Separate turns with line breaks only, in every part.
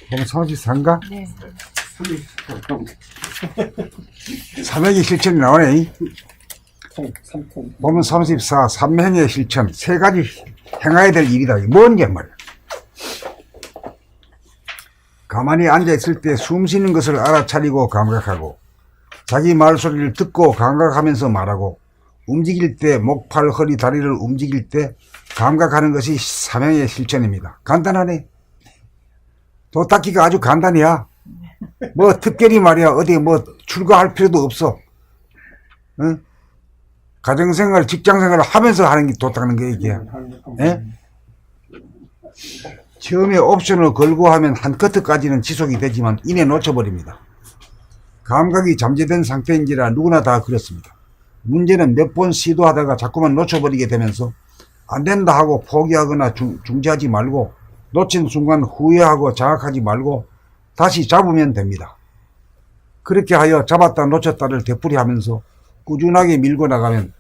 보면 33가?
네.
삼행의 실천이 나오네.
삼통.
보면 34, 삼행의 실천. 세 가지 행해야 될 일이다. 뭔 게 말이야. 가만히 앉아있을 때 숨 쉬는 것을 알아차리고 감각하고, 자기 말소리를 듣고 감각하면서 말하고, 움직일 때 목, 팔, 허리, 다리를 움직일 때 감각하는 것이 삼행의 실천입니다. 간단하네. 도닦기가 아주 간단해야. 뭐 특별히 말이야 어디 뭐 출가할 필요도 없어. 응? 가정생활, 직장생활을 하면서 하는 게 도닦는 게 이게. 예? 처음에 옵션을 걸고 하면 한 커트까지는 지속이 되지만 이내 놓쳐버립니다. 감각이 잠재된 상태인지라 누구나 다 그렇습니다. 문제는 몇 번 시도하다가 자꾸만 놓쳐버리게 되면서 안 된다 하고 포기하거나 중지하지 말고, 놓친 순간 후회하고 자학하지 말고 다시 잡으면 됩니다. 그렇게 하여 잡았다 놓쳤다를 되풀이하면서 꾸준하게 밀고 나가면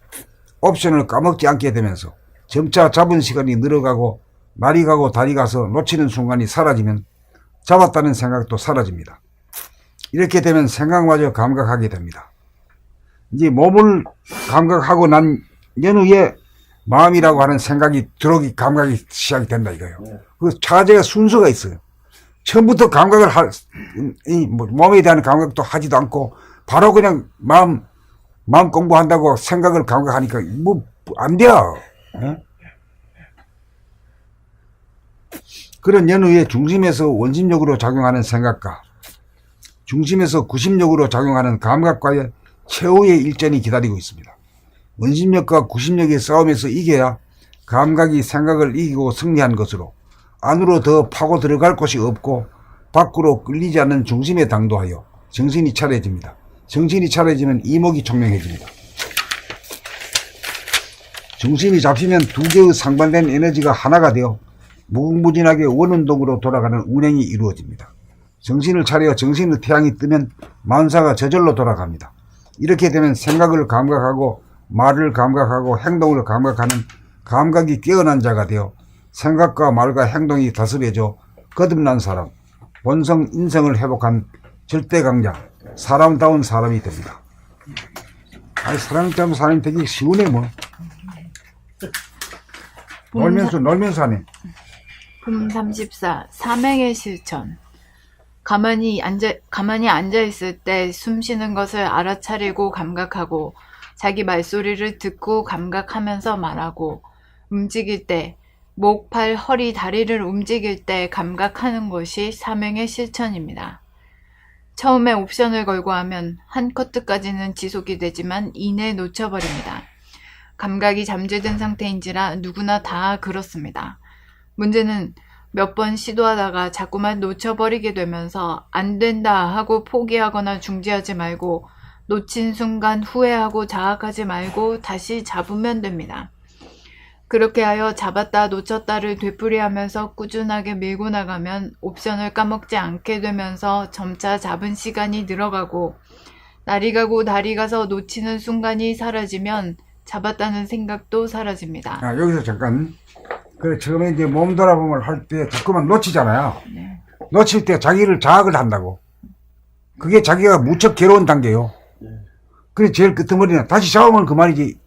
옵션을 까먹지 않게 되면서 점차 잡은 시간이 늘어가고, 날이 가고 달이 가서 놓치는 순간이 사라지면 잡았다는 생각도 사라집니다. 이렇게 되면 생각마저 감각하게 됩니다. 이제 몸을 감각하고 난 연후에 마음이라고 하는 생각이 들어오기, 감각이 시작이 된다 이거예요. 그 차제가 순서가 있어요. 처음부터 감각을 몸에 대한 감각도 하지도 않고 바로 그냥 마음 공부한다고 생각을 감각하니까 뭐 안 돼요. 예? 그런 연후에 중심에서 원심력으로 작용하는 생각과 중심에서 구심력으로 작용하는 감각과의 최후의 일전이 기다리고 있습니다. 원심력과 구심력의 싸움에서 이겨야 감각이 생각을 이기고 승리한 것으로 안으로 더 파고 들어갈 곳이 없고 밖으로 끌리지 않는 중심에 당도하여 정신이 차려집니다. 정신이 차려지면 이목이 총명해집니다. 중심이 잡히면 두 개의 상반된 에너지가 하나가 되어 무궁무진하게 원운동으로 돌아가는 운행이 이루어집니다. 정신을 차려 정신의 태양이 뜨면 만사가 저절로 돌아갑니다. 이렇게 되면 생각을 감각하고 말을 감각하고 행동을 감각하는 감각이 깨어난 자가 되어 생각과 말과 행동이 다스려져 거듭난 사람, 본성 인성을 회복한 절대 강자, 사람다운 사람이 됩니다. 아니, 사람다운 사람이 되기 쉬우네 뭐. 놀면서 하네.
품 34. 삼행의 실천. 가만히 앉아 있을 때 숨 쉬는 것을 알아차리고 감각하고, 자기 말소리를 듣고 감각하면서 말하고, 움직일 때 목, 팔, 허리, 다리를 움직일 때 감각하는 것이 삼행의 실천입니다. 처음에 옵션을 걸고 하면 한 커트까지는 지속이 되지만 이내 놓쳐버립니다. 감각이 잠재된 상태인지라 누구나 다 그렇습니다. 문제는 몇 번 시도하다가 자꾸만 놓쳐버리게 되면서 안 된다 하고 포기하거나 중지하지 말고, 놓친 순간 후회하고 자학하지 말고 다시 잡으면 됩니다. 그렇게 하여 잡았다 놓쳤다를 되풀이하면서 꾸준하게 밀고 나가면 옵션을 까먹지 않게 되면서 점차 잡은 시간이 늘어가고, 날이 가고 달이 가서 놓치는 순간이 사라지면 잡았다는 생각도 사라집니다.
여기서 잠깐. 그래, 처음에 이제 몸 돌아봄을 할 때 자꾸만 놓치잖아요.
네.
놓칠 때 자기를 자학을 한다고. 그게 자기가 무척 괴로운 단계요. 그래, 제일 끄트머리는 다시 잡으면 그만이지.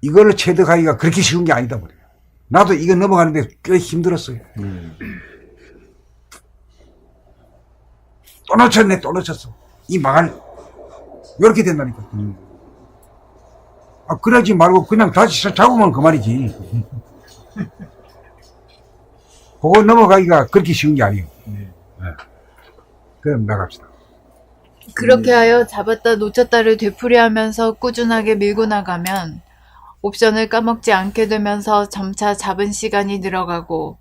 이거를 체득하기가 그렇게 쉬운 게 아니다 버려요. 나도 이거 넘어가는데 꽤 힘들었어요. 또 놓쳤네, 또 놓쳤어. 이 망할, 이렇게 된다니까. 그러지 말고 그냥 다시 잡으면 그만이지. 그거 넘어가기가 그렇게 쉬운 게 아니에요. 네. 그럼 나갑시다.
그렇게 하여 잡았다 놓쳤다를 되풀이하면서 꾸준하게 밀고 나가면 옵션을 까먹지 않게 되면서 점차 잡은 시간이 늘어가고,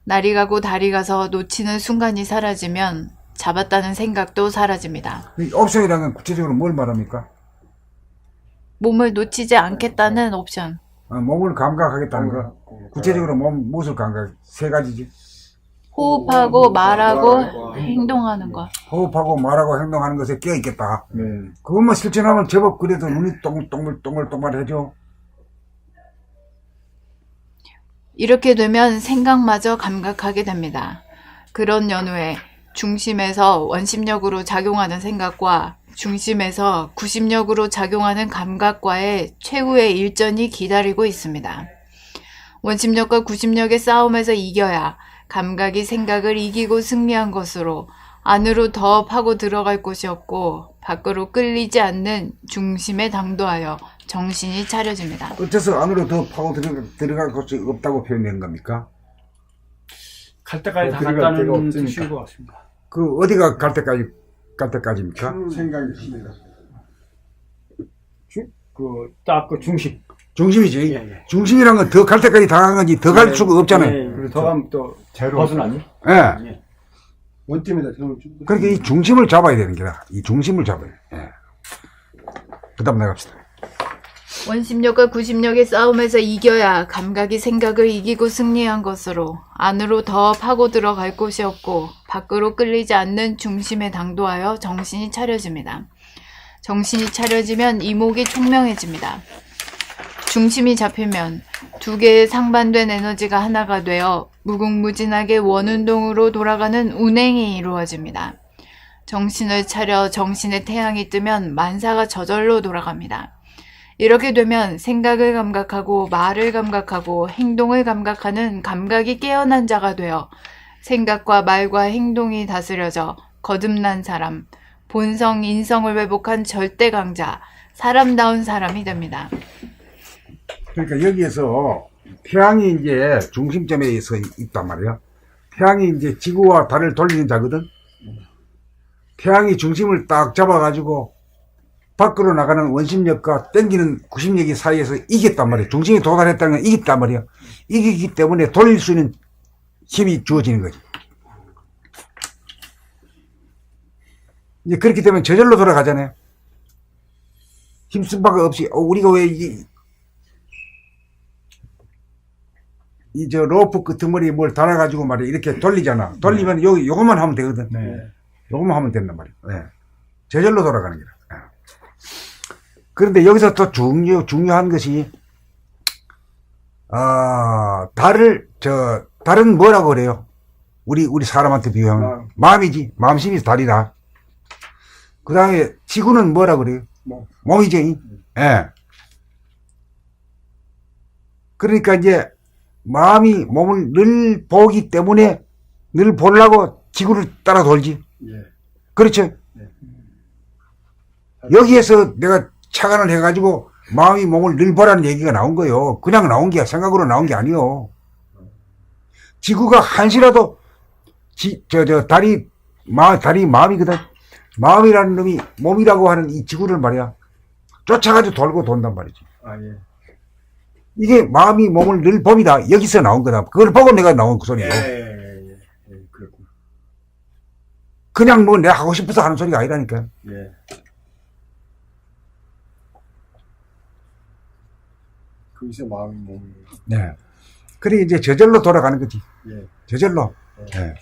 날이 가고 달이 가서 놓치는 순간이 사라지면 잡았다는 생각도 사라집니다.
옵션이라는 건 구체적으로 뭘 말합니까?
몸을 놓치지 않겠다는 옵션.
몸을 감각하겠다는 거. 구체적으로 무엇을 감각? 세 가지지.
호흡하고 말하고 행동하는 것.
호흡하고 말하고 행동하는 것에 깨어있겠다. 그것만 실천하면 제법 그래도 눈이 동글동글해져.
이렇게 되면 생각마저 감각하게 됩니다. 그런 연후에 중심에서 원심력으로 작용하는 생각과 중심에서 구심력으로 작용하는 감각과의 최후의 일전이 기다리고 있습니다. 원심력과 구심력의 싸움에서 이겨야 감각이 생각을 이기고 승리한 것으로 안으로 더 파고 들어갈 곳이 없고 밖으로 끌리지 않는 중심에 당도하여 정신이 차려집니다.
어째서 안으로 더 파고 들어갈 곳이 없다고 표현된 겁니까?
갈 때까지 다
들어갈 데가
갔다는
없으니까.
뜻인 것 같습니다.
그 어디가 갈 때까지입니까?
생각이 듭니다.
딱 그 중심.
중심이지.
예, 예.
중심이란 건 더 갈 때까지 다 간 거지 더 갈 수가 없잖아요.
그리고 더 가면 또
제로.
벗어나니?
예.
예.
원점에다
그러니까 이 중심을 잡아야 되는 게다. 이 중심을 잡아야 돼. 예. 그 다음 나갑시다.
원심력과 구심력의 싸움에서 이겨야 감각이 생각을 이기고 승리한 것으로 안으로 더 파고 들어갈 곳이 없고 밖으로 끌리지 않는 중심에 당도하여 정신이 차려집니다. 정신이 차려지면 이목이 총명해집니다. 중심이 잡히면 두 개의 상반된 에너지가 하나가 되어 무궁무진하게 원운동으로 돌아가는 운행이 이루어집니다. 정신을 차려 정신의 태양이 뜨면 만사가 저절로 돌아갑니다. 이렇게 되면 생각을 감각하고 말을 감각하고 행동을 감각하는 감각이 깨어난 자가 되어 생각과 말과 행동이 다스려져 거듭난 사람, 본성, 인성을 회복한 절대 강자, 사람다운 사람이 됩니다.
그러니까 여기에서 태양이 이제 중심점에 있단 말이야. 태양이 이제 지구와 달을 돌리는 자거든. 태양이 중심을 딱 잡아가지고 밖으로 나가는 원심력과 땡기는 구심력이 사이에서 이겼단 말이야. 중심에 도달했다는 건 이겼단 말이야. 이기기 때문에 돌릴 수 있는 힘이 주어지는 거지. 이제 그렇게 되면 저절로 돌아가잖아요. 힘쓴 바가 없이 우리가 왜 저 로프 끄트머리에 뭘 달아가지고 말이야 이렇게 돌리잖아. 돌리면 요것만 하면 되거든.
네.
요것만 하면 된단 말이야. 네. 저절로 돌아가는 거야. 네. 그런데 여기서 또 중요한 것이 달은 뭐라고 그래요? 우리 사람한테 비유하면 마음이지. 마음심이 달이다. 그 다음에 지구는 뭐라고 그래요? 몸이죠. 예. 그러니까 이제 마음이 몸을 늘 보기 때문에 늘 보려고 지구를 따라 돌지.
예.
그렇죠? 여기에서 내가 착안을 해가지고 마음이 몸을 늘 보라는 얘기가 나온 거예요. 그냥 나온 게 생각으로 나온 게 아니요. 지구가 한시라도 달이 마음이거든. 마음이라는 놈이 몸이라고 하는 이 지구를 말이야 쫓아가지고 돌고 돈단 말이지.
아, 예.
이게 마음이 몸을 늘 봅니다. 여기서 나온 거다. 그걸 보고 내가 나온 그 소리예요.
예, 그렇구나.
그냥 뭐 내가 하고 싶어서 하는 소리가 아니라니까.
예. 거기서 마음이 몸이.
네. 그래 이제 저절로 돌아가는 거지.
예.
저절로. 네.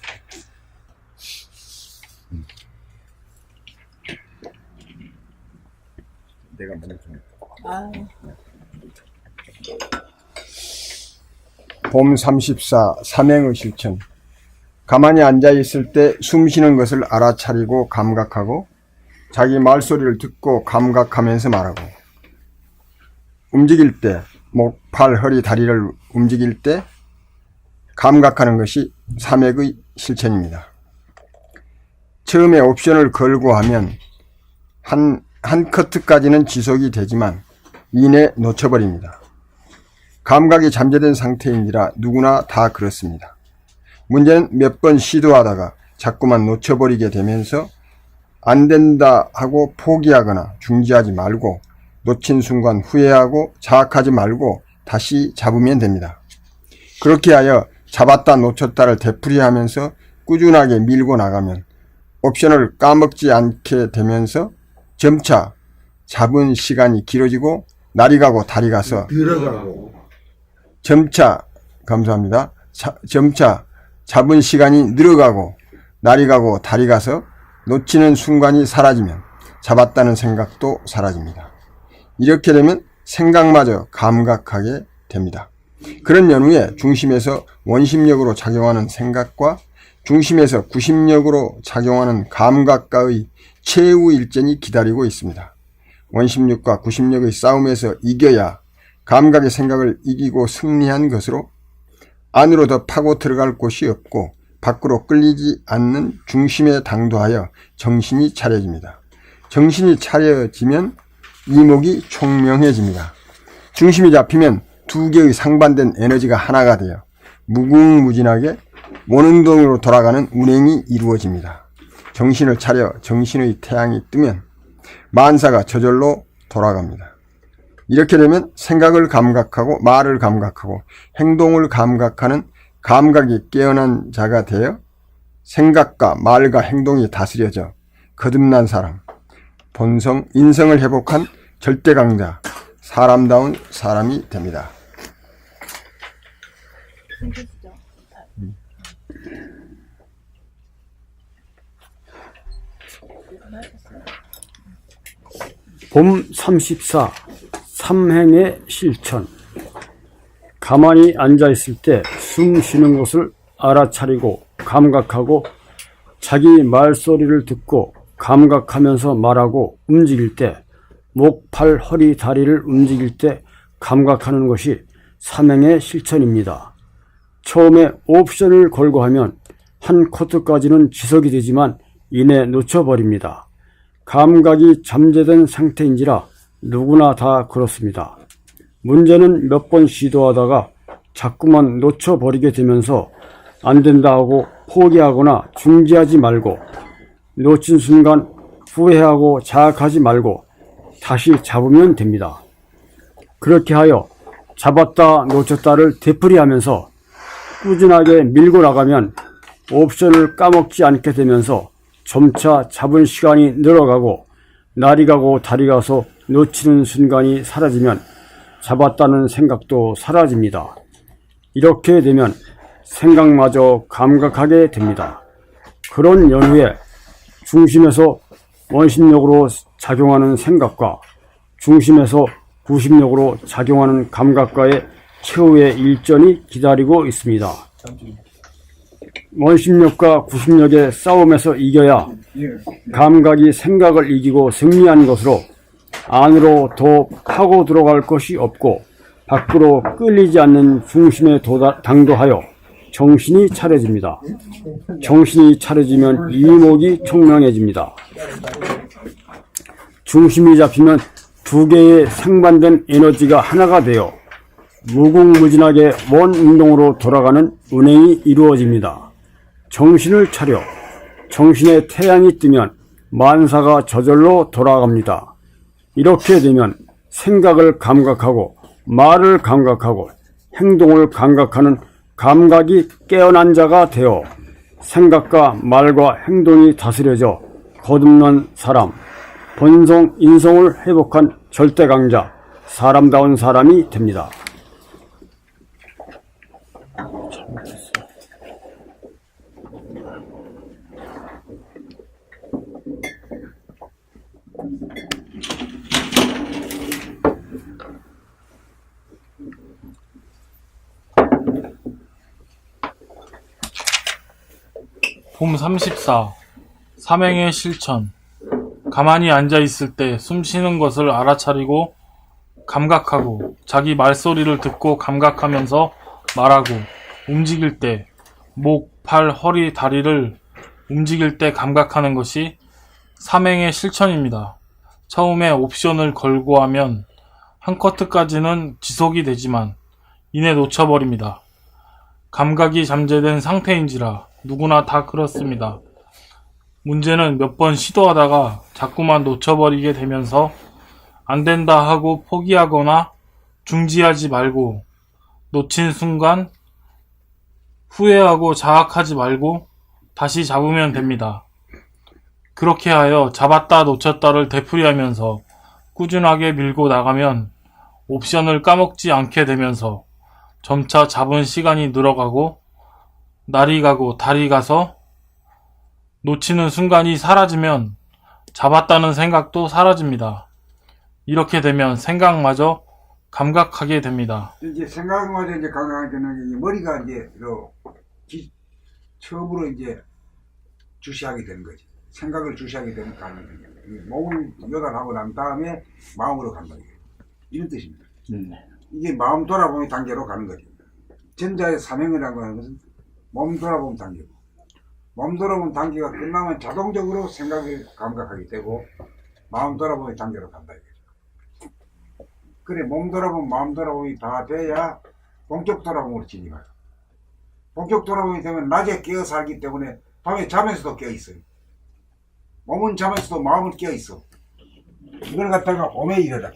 내가 먼저 좀. 봄 34 삼행의 실천. 가만히 앉아 있을 때 숨 쉬는 것을 알아차리고 감각하고 자기 말소리를 듣고 감각하면서 말하고 움직일 때 목, 팔, 허리, 다리를 움직일 때 감각하는 것이 삼액의 실천입니다. 처음에 옵션을 걸고 하면 한 커트까지는 지속이 되지만 이내 놓쳐버립니다. 감각이 잠재된 상태인지라 누구나 다 그렇습니다. 문제는 몇 번 시도하다가 자꾸만 놓쳐버리게 되면서 안 된다 하고 포기하거나 중지하지 말고 놓친 순간 후회하고 자학하지 말고 다시 잡으면 됩니다. 그렇게 하여 잡았다 놓쳤다를 되풀이하면서 꾸준하게 밀고 나가면 옵션을 까먹지 않게 되면서 점차 잡은 시간이 길어지고 날이 가고 달이 가서
들어가고.
점차 잡은 시간이 늘어가고 날이 가고 달이 가서 놓치는 순간이 사라지면 잡았다는 생각도 사라집니다. 이렇게 되면 생각마저 감각하게 됩니다. 그런 연후에 중심에서 원심력으로 작용하는 생각과 중심에서 구심력으로 작용하는 감각과의 최후 일전이 기다리고 있습니다. 원심력과 구심력의 싸움에서 이겨야 감각의 생각을 이기고 승리한 것으로 안으로 더 파고 들어갈 곳이 없고 밖으로 끌리지 않는 중심에 당도하여 정신이 차려집니다. 정신이 차려지면 이목이 총명해집니다. 중심이 잡히면 두 개의 상반된 에너지가 하나가 되어 무궁무진하게 원운동으로 돌아가는 운행이 이루어집니다. 정신을 차려 정신의 태양이 뜨면 만사가 저절로 돌아갑니다. 이렇게 되면 생각을 감각하고 말을 감각하고 행동을 감각하는 감각이 깨어난 자가 되어 생각과 말과 행동이 다스려져 거듭난 사람, 본성, 인성을 회복한 절대강자, 사람다운 사람이 됩니다.
봄 34 삼행의 실천. 가만히 앉아있을 때 숨 쉬는 것을 알아차리고 감각하고 자기 말소리를 듣고 감각하면서 말하고 움직일 때 목, 팔, 허리, 다리를 움직일 때 감각하는 것이 삼행의 실천입니다. 처음에 옵션을 걸고 하면 한 코트까지는 지속이 되지만 이내 놓쳐버립니다. 감각이 잠재된 상태인지라 누구나 다 그렇습니다. 문제는 몇 번 시도하다가 자꾸만 놓쳐버리게 되면서 안 된다 하고 포기하거나 중지하지 말고 놓친 순간 후회하고 자학하지 말고 다시 잡으면 됩니다. 그렇게 하여 잡았다 놓쳤다를 되풀이하면서 꾸준하게 밀고 나가면 옵션을 까먹지 않게 되면서 점차 잡은 시간이 늘어가고 날이 가고 달이 가서 놓치는 순간이 사라지면 잡았다는 생각도 사라집니다. 이렇게 되면 생각마저 감각하게 됩니다. 그런 연후에 중심에서 원심력으로 작용하는 생각과 중심에서 구심력으로 작용하는 감각과의 최후의 일전이 기다리고 있습니다. 원심력과 구심력의 싸움에서 이겨야 감각이 생각을 이기고 승리한 것으로 안으로 더 파고 들어갈 것이 없고 밖으로 끌리지 않는 중심에 당도하여 정신이 차려집니다. 정신이 차려지면 이목이 총명해집니다. 중심이 잡히면 두 개의 상반된 에너지가 하나가 되어 무궁무진하게 원운동으로 돌아가는 운행이 이루어집니다. 정신을 차려 정신의 태양이 뜨면 만사가 저절로 돌아갑니다. 이렇게 되면 생각을 감각하고 말을 감각하고 행동을 감각하는 감각이 깨어난 자가 되어 생각과 말과 행동이 다스려져 거듭난 사람, 본성, 인성을 회복한 절대강자, 사람다운 사람이 됩니다.
봄 34 삼행의 실천. 가만히 앉아있을 때 숨 쉬는 것을 알아차리고 감각하고 자기 말소리를 듣고 감각하면서 말하고 움직일 때 목, 팔, 허리, 다리를 움직일 때 감각하는 것이 삼행의 실천입니다. 처음에 옵션을 걸고 하면 한 커트까지는 지속이 되지만 이내 놓쳐버립니다. 감각이 잠재된 상태인지라 누구나 다 그렇습니다. 문제는 몇 번 시도하다가 자꾸만 놓쳐버리게 되면서 안 된다 하고 포기하거나 중지하지 말고 놓친 순간 후회하고 자학하지 말고 다시 잡으면 됩니다. 그렇게 하여 잡았다 놓쳤다를 되풀이하면서 꾸준하게 밀고 나가면 옵션을 까먹지 않게 되면서 점차 잡은 시간이 늘어가고 날이 가고 달이 가서 놓치는 순간이 사라지면 잡았다는 생각도 사라집니다. 이렇게 되면 생각마저 감각하게 됩니다.
이제 생각마저 이제 감각하게 되는 게 머리가 이제 처음으로 이제 주시하게 되는 거지. 생각을 주시하게 되는 가능성이 몸을 요단하고 난 다음에 마음으로 간다. 이런 뜻입니다. 이게 마음 돌아보는 단계로 가는 거죠. 전자의 사명이라고 하는 것은 몸 돌아보는 단계고, 몸 돌아보는 단계가 끝나면 자동적으로 생각을 감각하게 되고 마음 돌아보는 단계로 간다 이거죠. 그래, 몸 돌아보면 마음 돌아보기 다 돼야 본격 돌아보므로 진입해요. 본격 돌아보게 되면 낮에 깨어 살기 때문에 밤에 잠에서도 깨어 있어요. 몸은 잠에서도 마음은 깨어 있어. 이걸 갖다가 오매 이르다.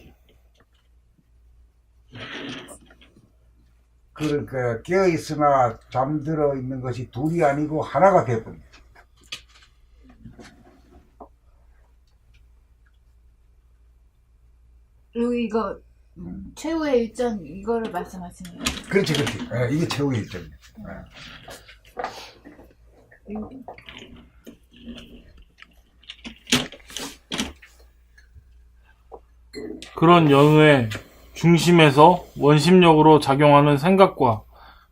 그러니까 깨어 있으나 잠들어 있는 것이 둘이 아니고 하나가 되어버립니다.
그리고 이거 최후의 일전 이거를 말씀하시는 거예요?
그렇지, 그렇지. 예, 이게 최후의 일정입니다.
그런 연후에 중심에서 원심력으로 작용하는 생각과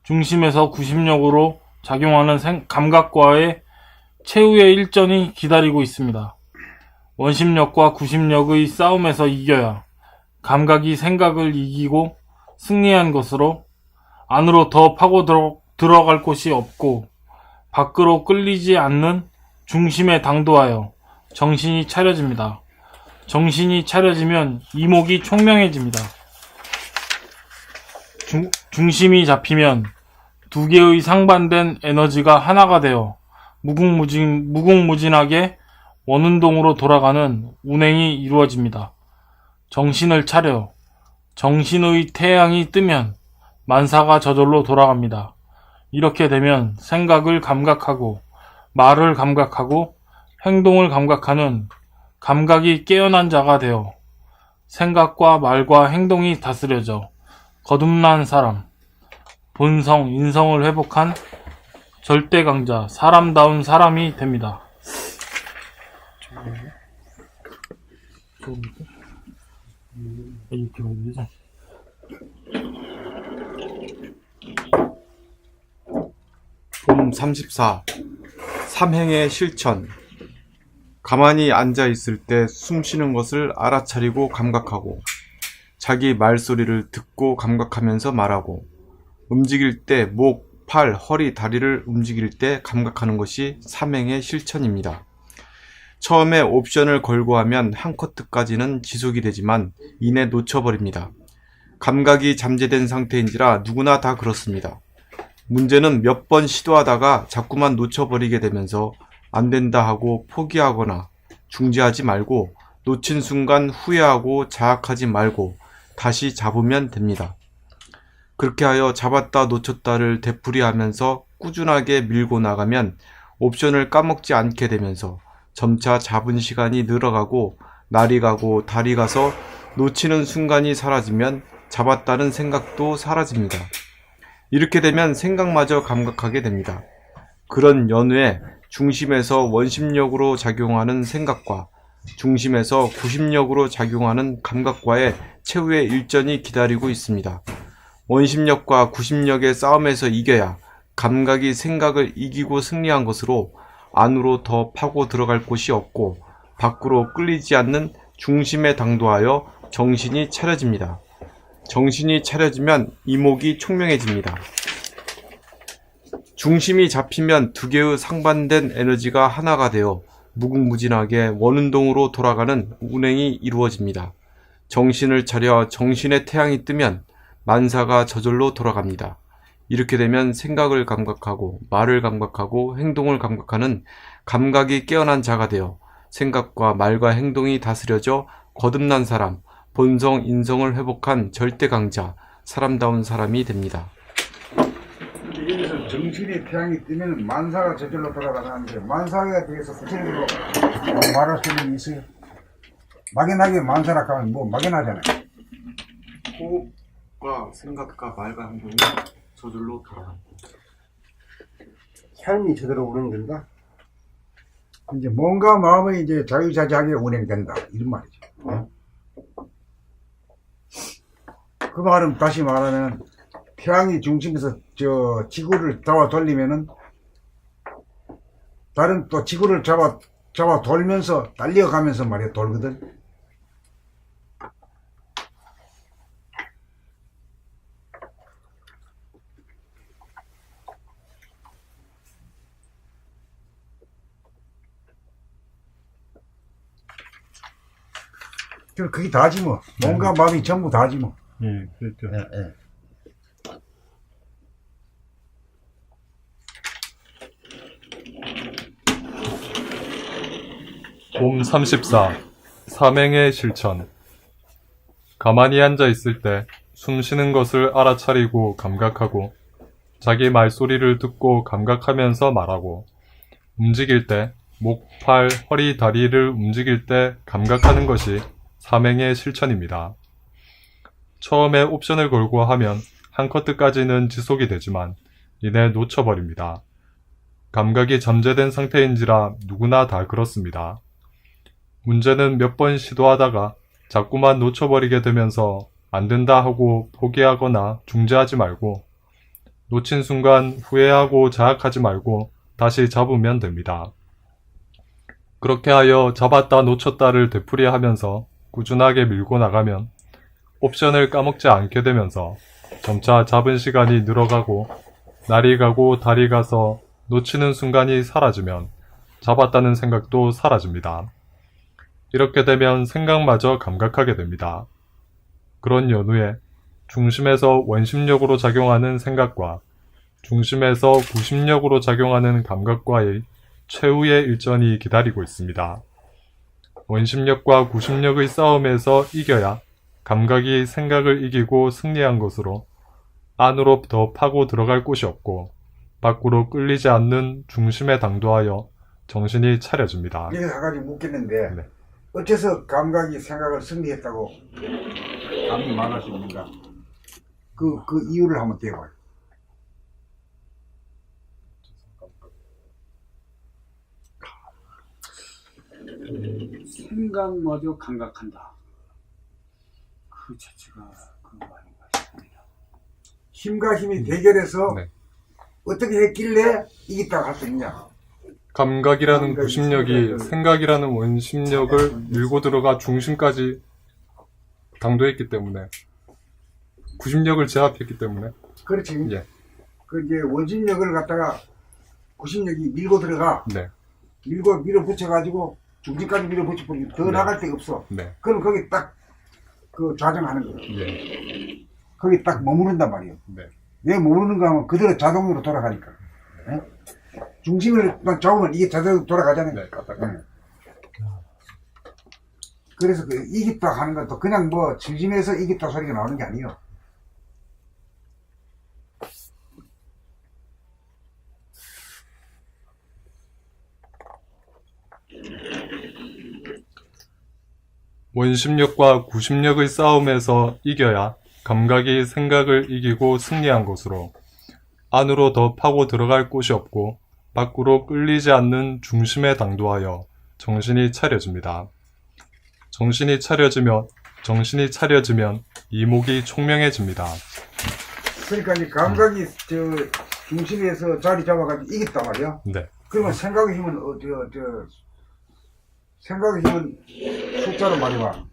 중심에서 구심력으로 작용하는 감각과의 최후의 일전이 기다리고 있습니다. 원심력과 구심력의 싸움에서 이겨야 감각이 생각을 이기고 승리한 것으로 안으로 더 파고 들어갈 곳이 없고 밖으로 끌리지 않는 중심에 당도하여 정신이 차려집니다. 정신이 차려지면 이목이 총명해집니다. 중심이 잡히면 두 개의 상반된 에너지가 하나가 되어 무궁무진하게 원운동으로 돌아가는 운행이 이루어집니다. 정신을 차려 정신의 태양이 뜨면 만사가 저절로 돌아갑니다. 이렇게 되면 생각을 감각하고 말을 감각하고 행동을 감각하는 감각이 깨어난 자가 되어 생각과 말과 행동이 다스려져 거듭난 사람, 본성, 인성을 회복한 절대 강자, 사람다운 사람이 됩니다. 이렇게 해야 되지?
봄 34. 삼행의 실천. 가만히 앉아 있을 때 숨 쉬는 것을 알아차리고 감각하고, 자기 말소리를 듣고 감각하면서 말하고, 움직일 때 목, 팔, 허리, 다리를 움직일 때 감각하는 것이 삼행의 실천입니다. 처음에 옵션을 걸고 하면 한 커트까지는 지속이 되지만 이내 놓쳐버립니다. 감각이 잠재된 상태인지라 누구나 다 그렇습니다. 문제는 몇 번 시도하다가 자꾸만 놓쳐버리게 되면서 안 된다 하고 포기하거나 중지하지 말고 놓친 순간 후회하고 자학하지 말고 다시 잡으면 됩니다. 그렇게 하여 잡았다 놓쳤다를 되풀이하면서 꾸준하게 밀고 나가면 옵션을 까먹지 않게 되면서 점차 잡은 시간이 늘어가고 날이 가고 달이 가서 놓치는 순간이 사라지면 잡았다는 생각도 사라집니다. 이렇게 되면 생각마저 감각하게 됩니다. 그런 연후에 중심에서 원심력으로 작용하는 생각과 중심에서 구심력으로 작용하는 감각과의 최후의 일전이 기다리고 있습니다. 원심력과 구심력의 싸움에서 이겨야 감각이 생각을 이기고 승리한 것으로 안으로 더 파고 들어갈 곳이 없고 밖으로 끌리지 않는 중심에 당도하여 정신이 차려집니다. 정신이 차려지면 이목이 총명해집니다. 중심이 잡히면 두 개의 상반된 에너지가 하나가 되어 무궁무진하게 원운동으로 돌아가는 운행이 이루어집니다. 정신을 차려 정신의 태양이 뜨면 만사가 저절로 돌아갑니다. 이렇게 되면 생각을 감각하고 말을 감각하고 행동을 감각하는 감각이 깨어난 자가 되어 생각과 말과 행동이 다스려져 거듭난 사람, 본성, 인성을 회복한 절대 강자, 사람다운 사람이 됩니다.
여기서 정신의 태양이 뜨면 만사가 저절로 돌아가는데 만사에 대해서 구체적으로 말할 수 있는 게 있어요? 막연하게 만사라 하면 뭐 막연하잖아요.
호흡과 생각과 말과 행동이 저절로 돌아갑니다.
삶이 저대로 운행된다?
이제 뭔가 마음이 이제 자유자재하게 운행된다 이런 말이죠. 그 말은 다시 말하면 태양이 중심에서 저 지구를 돌리면은 다른 또 지구를 잡아 돌면서 달려가면서 말이야 돌거든. 그게 다지 뭐. 몸과 마음이 전부 다지 뭐.
예, 그렇죠.
예, 예.
봄 34. 삼행의 실천. 가만히 앉아 있을 때 숨 쉬는 것을 알아차리고 감각하고 자기 말소리를 듣고 감각하면서 말하고 움직일 때 목, 팔, 허리, 다리를 움직일 때 감각하는 것이 삼행의 실천입니다. 처음에 옵션을 걸고 하면 한 커트까지는 지속이 되지만 이내 놓쳐버립니다. 감각이 잠재된 상태인지라 누구나 다 그렇습니다. 문제는 몇 번 시도하다가 자꾸만 놓쳐버리게 되면서 안 된다 하고 포기하거나 중지하지 말고 놓친 순간 후회하고 자학하지 말고 다시 잡으면 됩니다. 그렇게 하여 잡았다 놓쳤다를 되풀이하면서 꾸준하게 밀고 나가면 옵션을 까먹지 않게 되면서 점차 잡은 시간이 늘어가고 날이 가고 달이 가서 놓치는 순간이 사라지면 잡았다는 생각도 사라집니다. 이렇게 되면 생각마저 감각하게 됩니다. 그런 연후에 중심에서 원심력으로 작용하는 생각과 중심에서 구심력으로 작용하는 감각과의 최후의 일전이 기다리고 있습니다. 원심력과 구심력의 싸움에서 이겨야 감각이 생각을 이기고 승리한 것으로 안으로 더 파고 들어갈 곳이 없고 밖으로 끌리지 않는 중심에 당도하여 정신이 차려집니다.
이게 한 가지 묻겠는데
네.
어째서 감각이 생각을 승리했다고 감히 말할 수 있는가? 그 이유를 한번 대봐요.
생각마저 감각한다. 그 자체가 그 말인 것 같습니다.
힘과 힘이 대결해서
네.
어떻게 했길래 이겼다고 할 수 있냐?
감각이라는 구심력이 생각이라는 원심력을 밀고 들어가 중심까지 당도했기 때문에 구심력을 제압했기 때문에
그렇지.
예.
그 이제 원심력을 갖다가 구심력이 밀고 들어가
네.
밀어붙여가지고 중심까지 밀어붙여버리고 더
네.
나갈 데가 없어.
네.
그럼 거기 딱 그 좌정하는 거야.
예.
거기 딱 머무른단 말이에요.
네.
왜 머무르는가 하면 그대로 자동으로 돌아가니까. 예? 중심을 딱 잡으면 이게 자동으로 돌아가잖아요.
네. 까딱까딱.
예. 그래서 그 이겼다 하는 것도 그냥 뭐 중심에서 이겼다 소리가 나오는 게 아니에요.
원심력과 구심력의 싸움에서 이겨야 감각이 생각을 이기고 승리한 것으로 안으로 더 파고 들어갈 곳이 없고 밖으로 끌리지 않는 중심에 당도하여 정신이 차려집니다. 정신이 차려지면 이목이 총명해집니다.
그러니까 이제 감각이 저 중심에서 자리 잡아가지고 이겼단 말이야.
네.
그러면 생각의 힘은 생각의 힘은 숫자로 말해봐.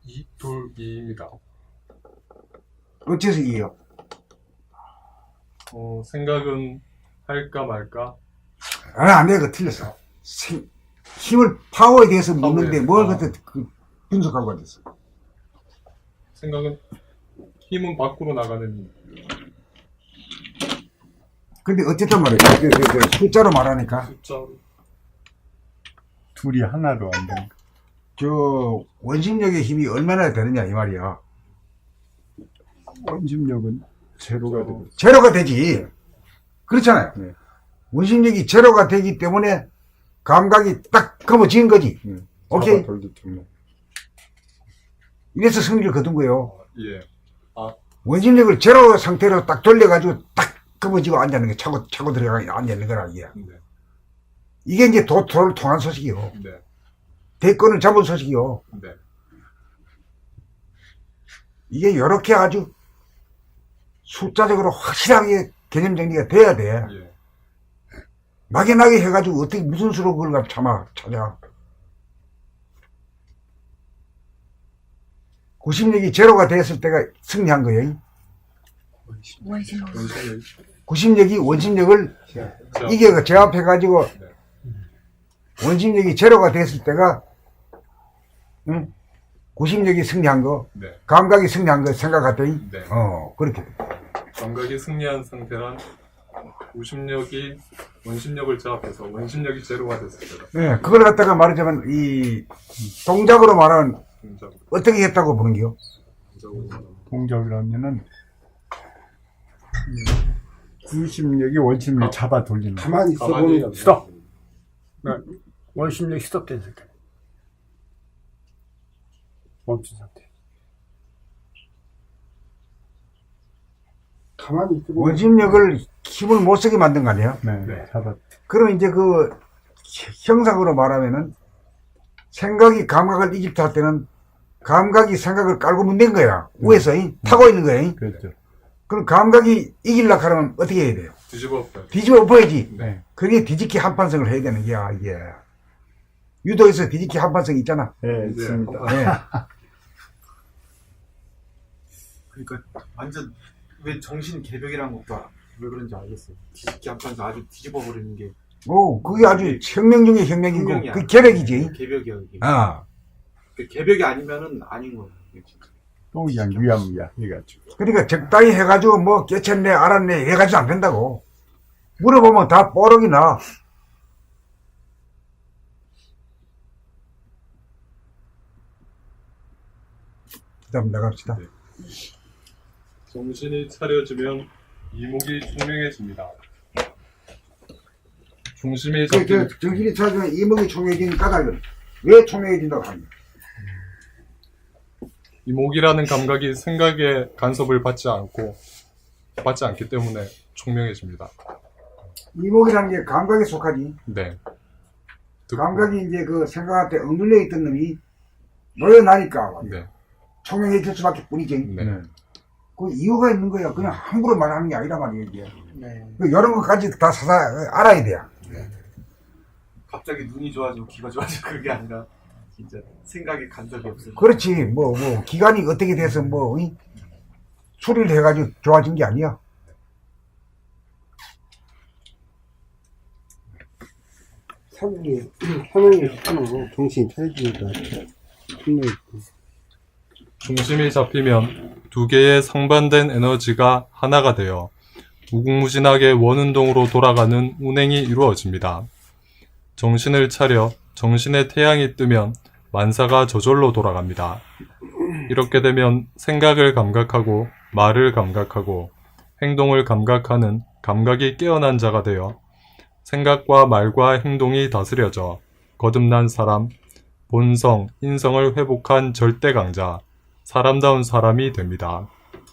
2, 2, 2입니다.
어째서 이겨?
생각은 할까 말까?
안 돼, 그거 틀렸어. 힘을 파워에 대해서 묻는데
파워에,
뭘 그때 분석하고 있어.
생각은 힘은 밖으로 나가는
근데 어쨌든 말이야. 그 숫자로 말하니까
숫자로.
둘이 하나로 안 되는.
저 원심력의 힘이 얼마나 되느냐 이 말이야.
원심력은 제로가 되고.
제로가 되지. 그렇잖아요.
네.
원심력이 제로가 되기 때문에 감각이 딱 검어진 거지. 오케이.
돌기 때문에.
이래서 승리를 거둔 거예요.
예.
원심력을 제로 상태로 딱 돌려가지고 딱 검어지고 앉아있는 게 차고 들어가 앉아있는 거라 이게.
네.
이게 이제 도를 통한 소식이요.
네.
대권을 잡은 소식이요.
네.
이게 이렇게 아주 숫자적으로 확실하게 개념 정리가 돼야 돼.
예.
막연하게 해가지고 어떻게 무슨 수로 그걸 갖고 찾아. 구심력이 제로가 됐을 때가 승리한 거예요. 구심력이 원심력을 이게 제압해가지고 원심력이 제로가 됐을 때가 응? 구심력이 승리한 거,
네.
감각이 승리한 거 생각했더니
네.
그렇게 돼.
감각이 승리한 상태란 구심력이 원심력을 제압해서 원심력이 제로가 됐을 때다.
네, 그걸 갖다가 말하자면 이 동작으로 말하면
동작으로.
어떻게 했다고 보는 게요?
동작이라면은 구심력이 원심력 잡아 돌리는 거.
가만히 있어
가만히
보면
스톱.
원심력이 스톱된 상태. 멈춘 상태. 가만히 있어 보면
원심력을 힘을 못 쓰게 만든 거 아니에요?
네, 잡아.
그럼 이제 그 형상으로 말하면은 생각이 감각을 이집트 할 때는 감각이 생각을 깔고 문댄 거야. 위에서 타고 있는 거야.
그렇죠.
그럼 감각이 이기려고 하면 어떻게 해야 돼요?
뒤집어 엎어요.
뒤집어 엎어야지.
네.
그게 뒤집기 한판성을 해야 되는 게야, 이게. 유도에서 뒤집기 한판성 있잖아.
네, 있습니다.
네.
그러니까 완전 왜 정신 개벽이라는 것도 왜 그런지 알겠어요. 뒤집기 한판에서 아주 뒤집어 버리는 게
그게 아주 혁명 중에 혁명이고,
혁명이야.
그 개벽이지.
개벽이야 이게.
그
개벽이 아니면은 아닌 거예요. 이게 진짜.
또 그냥 유야무야 해가지고.
그러니까 적당히 해가지고 뭐 깨쳤네, 알았네, 해가지고 안 된다고. 물어보면 다 뽀록이 나. 그 다음 나갑시다.
정신이 차려지면 이목이 총명해집니다. 중심이 잡힌
정신이 차지면 이목이 총명해지는 까닭은 왜 총명해진다고 합니까?
이목이라는 감각이 생각의 간섭을 받지 않기 때문에 총명해집니다.
이목이라는 게 감각에 속하지.
네.
감각이 이제 그 생각할 때 억눌려 있던 놈이 놓여나니까
네.
총명해질 수밖에 뿐이지.
네.
그 이유가 있는 거야. 그냥 함부로 말하는 게 아니라 말이야, 이게.
네.
그 이런 것까지 다 알아야 돼요.
갑자기 눈이 좋아지고 귀가 좋아지고 그게 아니라 진짜 생각에 간섭이 없어요.
그렇지. 기간이 어떻게 돼서 수리를 해가지고 좋아진 게 아니야.
사고에 현황이 있고 정신이 차려지니까 분명히
중심이 잡히면 두 개의 상반된 에너지가 하나가 되어 무궁무진하게 원운동으로 돌아가는 운행이 이루어집니다. 정신을 차려 정신의 태양이 뜨면 만사가 저절로 돌아갑니다. 이렇게 되면 생각을 감각하고 말을 감각하고 행동을 감각하는 감각이 깨어난 자가 되어 생각과 말과 행동이 다스려져 거듭난 사람, 본성, 인성을 회복한 절대 강자, 사람다운 사람이 됩니다.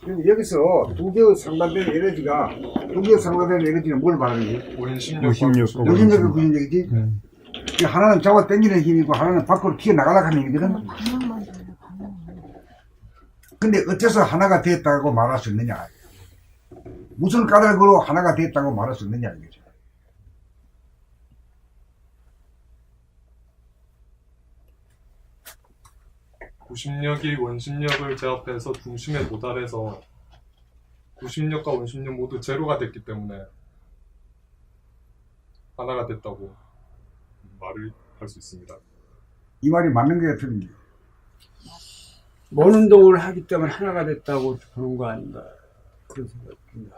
여기서 두 개의 상반된 에너지가, 두 개의 상반된 에너지는 뭘 말하는 거예요?
원심력과
원심력과 구심력이지? 하나는 잡아 당기는 힘이고 하나는 밖으로 튀어나가려고 하는 힘이거든? 근데 어째서 하나가 됐다고 말할 수 있느냐? 무슨 까닭으로 하나가 됐다고 말할 수 있느냐, 이거죠.
구심력이 원심력을 제압해서 중심에 도달해서 구심력과 원심력 모두 제로가 됐기 때문에 하나가 됐다고 말을 할 수 있습니다.
이 말이 맞는 게 틀린 게.
먼 운동을 하기 때문에 하나가 됐다고 보는 거 아닌가 그런 생각이 듭니다.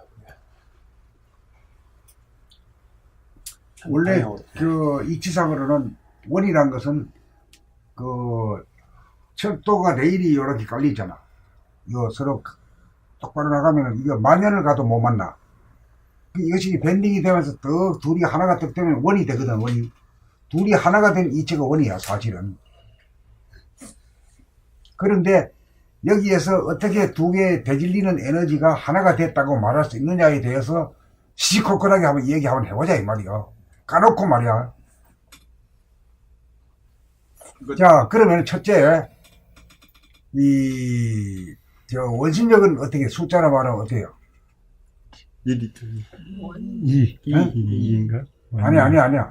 원래 그 이치상으로는 원이란 것은 그 철도가 레일이 이렇게 깔리잖아. 이거 서로 똑바로 나가면 이거 만년을 가도 못 만나. 이것이 밴딩이 되면서 더 둘이 하나가 딱 되면 원이 되거든. 원이 둘이 하나가 된 이치가 원이야, 사실은. 그런데 여기에서 어떻게 두 개의 대질리는 에너지가 하나가 됐다고 말할 수 있느냐에 대해서 시시콜콜하게 한번 얘기 한번 해보자, 이 말이야. 까놓고 말이야. 자, 그러면 첫째, 원심력은 어떻게 숫자로 말하면 어때요?
2리터.
응?
2인가?
아니야.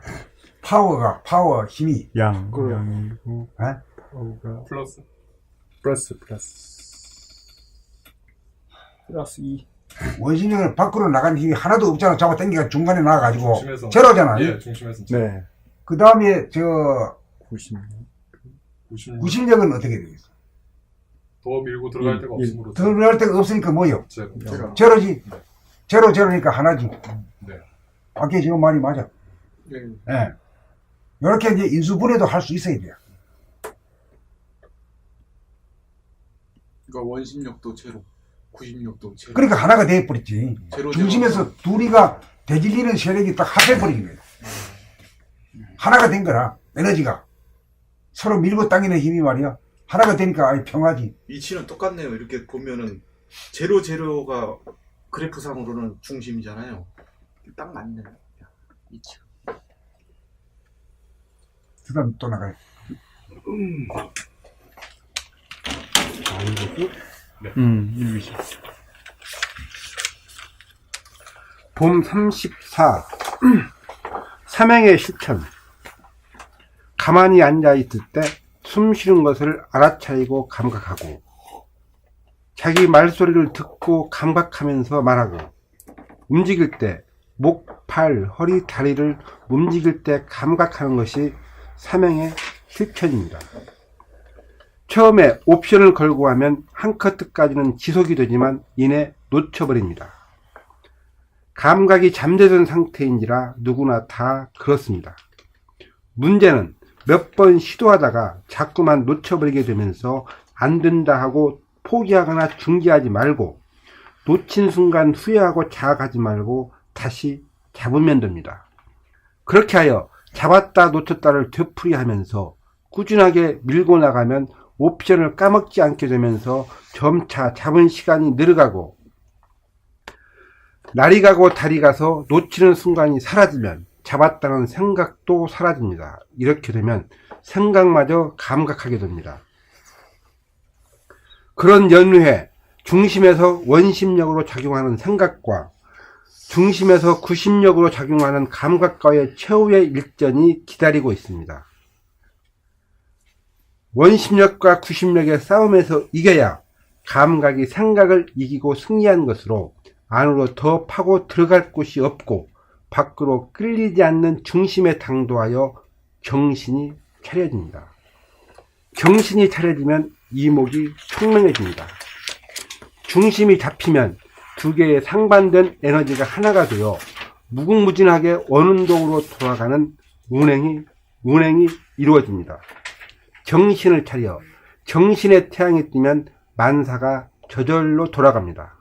파워 힘이.
양이고,
에?
파워가
플러스.
플러스 2.
원심력을 밖으로 나간 힘이 하나도 없잖아. 잡아 당기가 중간에 나가가지고
중심에서.
제로잖아.
예, 중심에서.
네.
그 다음에 저
90.
90.
구심력은 어떻게 되겠어?
더 밀고 들어갈 데가 없으므로.
들어갈 데가 없으니까 뭐요?
제가.
제로지. 제로니까 하나지.
네.
밖에 지금 말이 맞아.
예.
예. 이렇게 이제 인수분해도 할 수 있어야 돼요.
그러니까 원심력도 제로, 구심력도 제로.
그러니까 하나가 돼버렸지.
제로,
중심에서 둘이가 대질리는 세력이 딱 합해버린 거예요. 하나가 된 거라, 에너지가. 서로 밀고 당기는 힘이 말이야. 하나가 되니까 아예 평하지.
위치는 똑같네요. 이렇게 보면은 제로가 그래프상으로는 중심이잖아요. 딱 맞네요. 위치가.
그 다음 또 나가요.
이거지?
봄 34. 삼행의 실천. 가만히 앉아있을 때 숨 쉬는 것을 알아차리고 감각하고, 자기 말소리를 듣고 감각하면서 말하고, 움직일 때 목, 팔, 허리, 다리를 움직일 때 감각하는 것이 삼행의 실천입니다. 처음에 옵션을 걸고 하면 한 커트까지는 지속이 되지만 이내 놓쳐버립니다. 감각이 잠재된 상태인지라 누구나 다 그렇습니다. 문제는 몇 번 시도하다가 자꾸만 놓쳐버리게 되면서 안 된다 하고 포기하거나 중지하지 말고, 놓친 순간 후회하고 자학하지 말고 다시 잡으면 됩니다. 그렇게 하여 잡았다 놓쳤다를 되풀이하면서 꾸준하게 밀고 나가면 옵션을 까먹지 않게 되면서 점차 잡은 시간이 늘어가고, 날이 가고 달이 가서 놓치는 순간이 사라지면 잡았다는 생각도 사라집니다. 이렇게 되면 생각마저 감각하게 됩니다. 그런 연후에 중심에서 원심력으로 작용하는 생각과 중심에서 구심력으로 작용하는 감각과의 최후의 일전이 기다리고 있습니다. 원심력과 구심력의 싸움에서 이겨야 감각이 생각을 이기고 승리한 것으로 안으로 더 파고 들어갈 곳이 없고 밖으로 끌리지 않는 중심에 당도하여 정신이 차려집니다. 정신이 차려지면 이목이 총명해집니다. 중심이 잡히면 두 개의 상반된 에너지가 하나가 되어 무궁무진하게 원운동으로 돌아가는 운행이 이루어집니다. 정신을 차려 정신의 태양이 뜨면 만사가 저절로 돌아갑니다.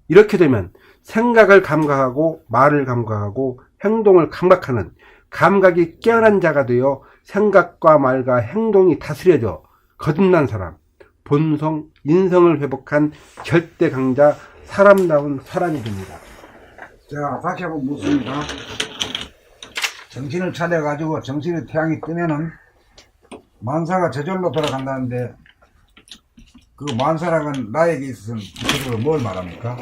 이렇게 되면 생각을 감각하고 말을 감각하고 행동을 감각하는 감각이 깨어난 자가 되어 생각과 말과 행동이 다스려져 거듭난 사람, 본성, 인성을 회복한 절대 강자, 사람다운 사람이 됩니다.
자, 다시 한번 묻습니다. 정신을 차려가지고 정신의 태양이 뜨면은 만사가 저절로 돌아간다는데, 그 만사랑은 나에게 있어서는 구체적으로 뭘 말합니까?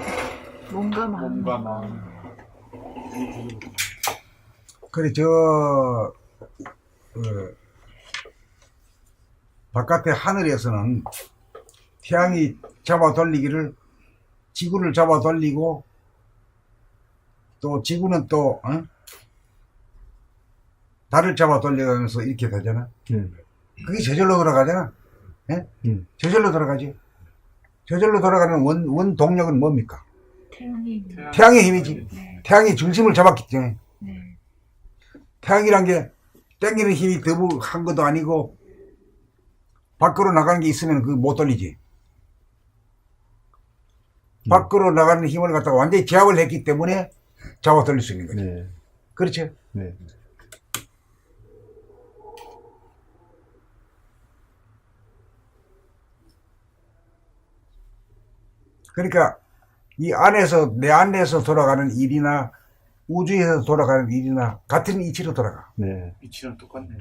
몸과 마음.
그래, 바깥의 하늘에서는 태양이 잡아 돌리기를, 지구를 잡아 돌리고, 또 지구는 또 달을 잡아 돌려가면서 이렇게 되잖아. 그게 저절로 돌아가잖아. 예? 저절로 돌아가지. 저절로 돌아가는 원 동력은 뭡니까? 태양의 힘이지. 태양이 중심을 잡았기 때문에. 태양이란 게 땡기는 힘이 더부한 것도 아니고 밖으로 나가는 게 있으면 그거 못 돌리지. 밖으로 나가는 힘을 갖다가 완전히 제압을 했기 때문에 잡아 돌릴 수 있는 거지.
네.
그렇죠?
네.
그러니까 이 안에서, 내 안에서 돌아가는 일이나 우주에서 돌아가는 일이나 같은 이치로 돌아가.
네.
위치는 똑같네요.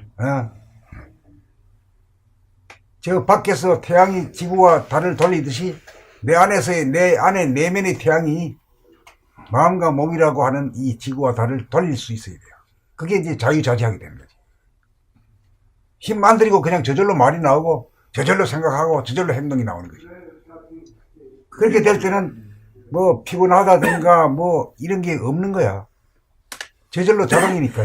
저 밖에서 태양이 지구와 달을 돌리듯이 내 안에서의, 내 안에 내면의 태양이 마음과 몸이라고 하는 이 지구와 달을 돌릴 수 있어야 돼요. 그게 이제 자유자재하게 되는 거지. 힘 안 들이고 그냥 저절로 말이 나오고 저절로 생각하고 저절로 행동이 나오는 거지. 그렇게 될 때는 뭐 피곤하다든가 뭐 이런 게 없는 거야. 저절로 자동이니까.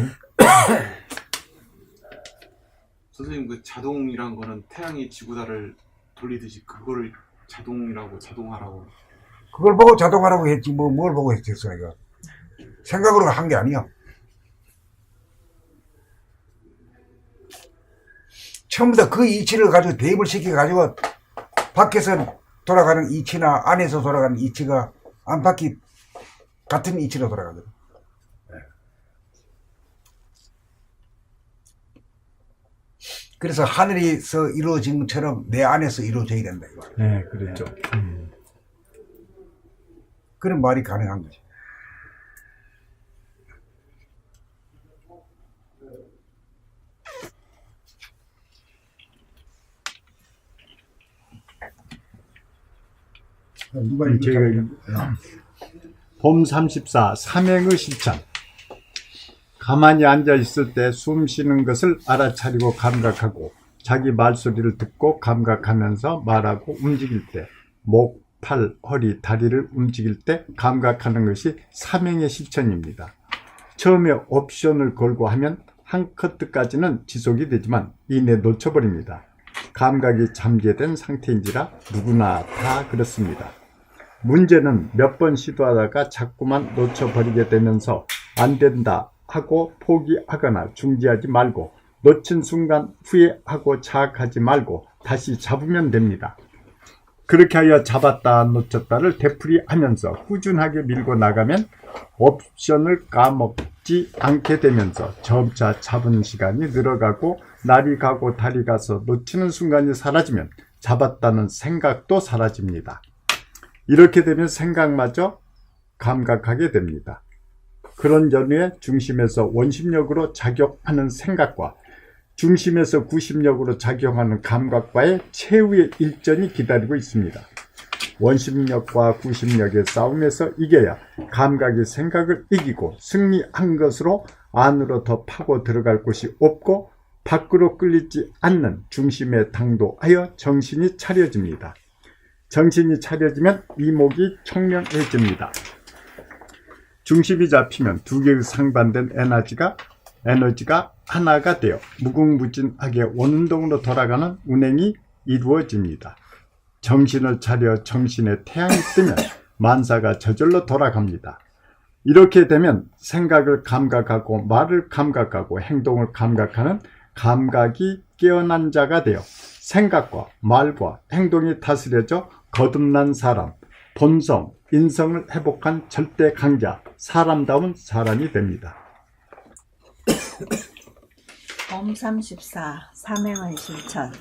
선생님, 그 자동이란 거는 태양이 지구달을 돌리듯이 그거를 자동하라고.
그걸 보고 자동하라고 했지 뭐 뭘 보고 했겠어 이거. 생각으로 한 게 아니야. 처음부터 그 이치를 가지고 대입을 시켜가지고 밖에서 돌아가는 이치나 안에서 돌아가는 이치가 안팎이 같은 이치로 돌아가거든. 그래서 하늘에서 이루어진 것처럼 내 안에서 이루어져야 된다 이거.
네, 그랬죠.
그런 말이 가능한 거지. 누가
제가 봄 34 삼행의 실천. 가만히 앉아 있을 때 숨 쉬는 것을 알아차리고 감각하고 자기 말소리를 듣고 감각하면서 말하고 움직일 때 목, 팔, 허리, 다리를 움직일 때 감각하는 것이 삼행의 실천입니다. 처음에 옵션을 걸고 하면 한 커트까지는 지속이 되지만 이내 놓쳐버립니다. 감각이 잠재된 상태인지라 누구나 다 그렇습니다. 문제는 몇 번 시도하다가 자꾸만 놓쳐버리게 되면서 안 된다 하고 포기하거나 중지하지 말고 놓친 순간 후회하고 자학하지 말고 다시 잡으면 됩니다. 그렇게 하여 잡았다 놓쳤다를 되풀이하면서 꾸준하게 밀고 나가면 옵션을 까먹지 않게 되면서 점차 잡은 시간이 늘어가고 날이 가고 달이 가서 놓치는 순간이 사라지면 잡았다는 생각도 사라집니다. 이렇게 되면 생각마저 감각하게 됩니다. 그런 연후에 중심에서 원심력으로 작용하는 생각과 중심에서 구심력으로 작용하는 감각과의 최후의 일전이 기다리고 있습니다. 원심력과 구심력의 싸움에서 이겨야 감각이 생각을 이기고 승리한 것으로 안으로 더 파고 들어갈 곳이 없고 밖으로 끌리지 않는 중심에 당도하여 정신이 차려집니다. 정신이 차려지면 이목이 청명해집니다. 중심이 잡히면 두 개의 상반된 에너지가 하나가 되어 무궁무진하게 원운동으로 돌아가는 운행이 이루어집니다. 정신을 차려 정신의 태양이 뜨면 만사가 저절로 돌아갑니다. 이렇게 되면 생각을 감각하고 말을 감각하고 행동을 감각하는 감각이 깨어난 자가 되어 생각과 말과 행동이 다스려져 거듭난 사람, 본성, 인성을 회복한 절대 강자, 사람다운 사람이 됩니다.
봄 34 삼행의 실천.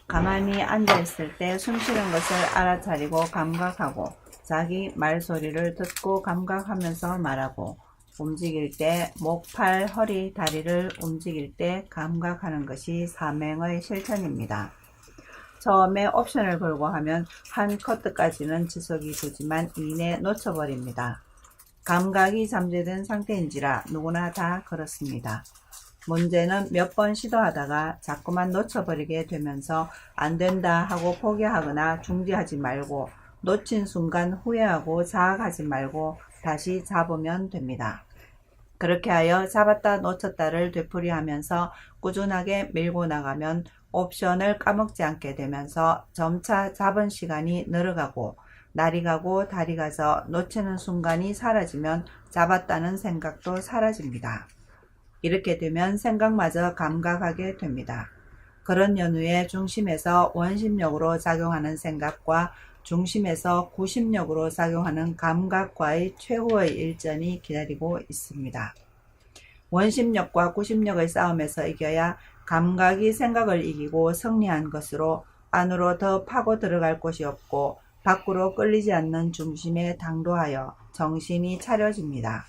가만히 앉아있을 때 숨쉬는 것을 알아차리고 감각하고 자기 말소리를 듣고 감각하면서 말하고 움직일 때 목, 팔, 허리, 다리를 움직일 때 감각하는 것이 삼행의 실천입니다. 처음에 옵션을 걸고 하면 한 커트까지는 지속이 되지만 이내 놓쳐버립니다. 감각이 잠재된 상태인지라 누구나 다 그렇습니다. 문제는 몇 번 시도하다가 자꾸만 놓쳐버리게 되면서 안 된다 하고 포기하거나 중지하지 말고 놓친 순간 후회하고 자학하지 말고 다시 잡으면 됩니다. 그렇게 하여 잡았다 놓쳤다를 되풀이하면서 꾸준하게 밀고 나가면 옵션을 까먹지 않게 되면서 점차 잡은 시간이 늘어가고 날이 가고 달이 가서 놓치는 순간이 사라지면 잡았다는 생각도 사라집니다. 이렇게 되면 생각마저 감각하게 됩니다. 그런 연후에 중심에서 원심력으로 작용하는 생각과 중심에서 구심력으로 작용하는 감각과의 최후의 일전이 기다리고 있습니다. 원심력과 구심력의 싸움에서 이겨야 감각이 생각을 이기고 승리한 것으로 안으로 더 파고 들어갈 곳이 없고 밖으로 끌리지 않는 중심에 당도하여 정신이 차려집니다.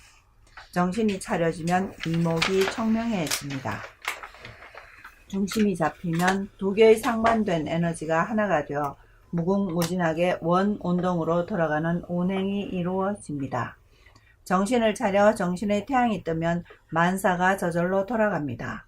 정신이 차려지면 이목이 청명해집니다. 중심이 잡히면 두 개의 상반된 에너지가 하나가 되어 무궁무진하게 원 운동으로 돌아가는 운행이 이루어집니다. 정신을 차려 정신의 태양이 뜨면 만사가 저절로 돌아갑니다.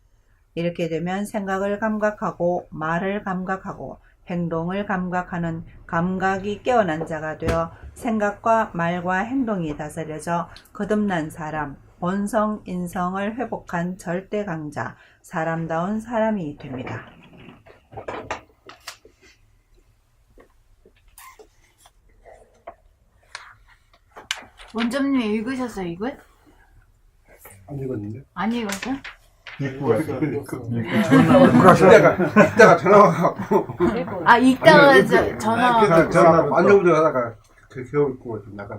이렇게 되면 생각을 감각하고 말을 감각하고 행동을 감각하는 감각이 깨어난 자가 되어 생각과 말과 행동이 다스려져 거듭난 사람, 본성, 인성을 회복한 절대 강자, 사람다운 사람이 됩니다.
원장님 읽으셨어요, 이걸?
안 읽었는데?
안 읽었어요?
이따가 전화 와갖고.
아, 읽다가 전화.
전화 안 정도 하다가 그 겨우 읽고 좀 나가.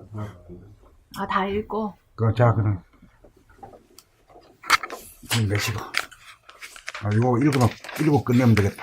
아, 다 읽고.
자, 그럼. 지금 몇 시고. 이거 읽고 끝내면 되겠다.